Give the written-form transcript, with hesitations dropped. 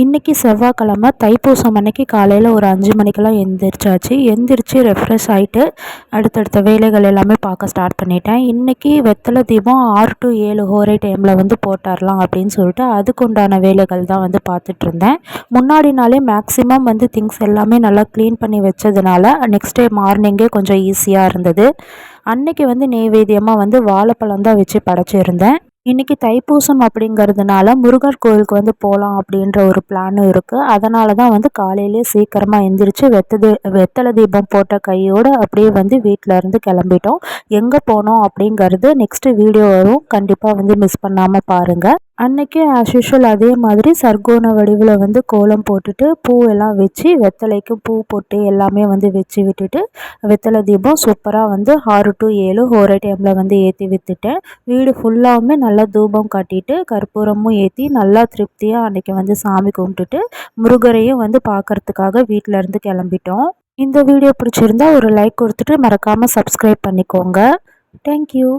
இன்றைக்கி செவ்வாய்க்கிழமை தைப்பூசம் அன்னைக்கு காலையில் ஒரு 5 மணிக்கெல்லாம் எந்திரிச்சாச்சு. எந்திரிச்சு ரெஃப்ரெஷ் ஆகிட்டு அடுத்தடுத்த வேலைகள் எல்லாமே பார்க்க ஸ்டார்ட் பண்ணிட்டேன். இன்றைக்கி வெத்தலை தீபம் 6 to 7 ஹோரை டைமில் போட்டுடலாம் அப்படின்னு சொல்லிட்டு அதுக்கு உண்டான வேலைகள் தான் பார்த்துட்ருந்தேன். முன்னாடி நாளே மேக்ஸிமம் திங்ஸ் எல்லாமே நல்லா க்ளீன் பண்ணி வச்சதுனால நெக்ஸ்ட் டே மார்னிங்கே கொஞ்சம் ஈஸியாக இருந்தது. அன்றைக்கி நெய்வேத்தியமாக வாழைப்பழம் தான் வச்சு படைச்சிருந்தேன். இன்றைக்கி தைப்பூசம் அப்படிங்கிறதுனால முருகர் கோயிலுக்கு போகலாம் அப்படின்ற ஒரு பிளானும் இருக்குது. அதனால தான் காலையிலே சீக்கிரமாக எந்திரிச்சு வெத்தலை தீபம் போட்ட கையோடு அப்படியே வீட்டில் இருந்து கிளம்பிட்டோம். எங்கே போனோம் அப்படிங்கிறது நெக்ஸ்ட்டு வீடியோ வரும், கண்டிப்பாக மிஸ் பண்ணாமல் பாருங்கள். அன்றைக்கி ஆஸ் யூஷுவல் அதே மாதிரி சர்க்கோண வடிவில் கோலம் போட்டுட்டு பூவெல்லாம் வச்சு வெத்தலைக்கு பூ போட்டு எல்லாமே வச்சு விட்டுட்டு வெத்தலை தீபம் சூப்பராக 6 to 7 ஹோரை டைமில் ஏற்றி விற்றுட்டேன். வீடு ஃபுல்லாகவுமே நல்லா தூபம் காட்டிட்டு கற்பூரமும் ஏற்றி நல்லா திருப்தியாக அன்றைக்கி சாமி கும்பிட்டுட்டு முருகரையும் பார்க்குறதுக்காக வீட்டில் இருந்து கிளம்பிட்டோம். இந்த வீடியோ பிடிச்சிருந்தா ஒரு லைக் கொடுத்துட்டு மறக்காமல் சப்ஸ்கிரைப் பண்ணிக்கோங்க. தேங்க்யூ.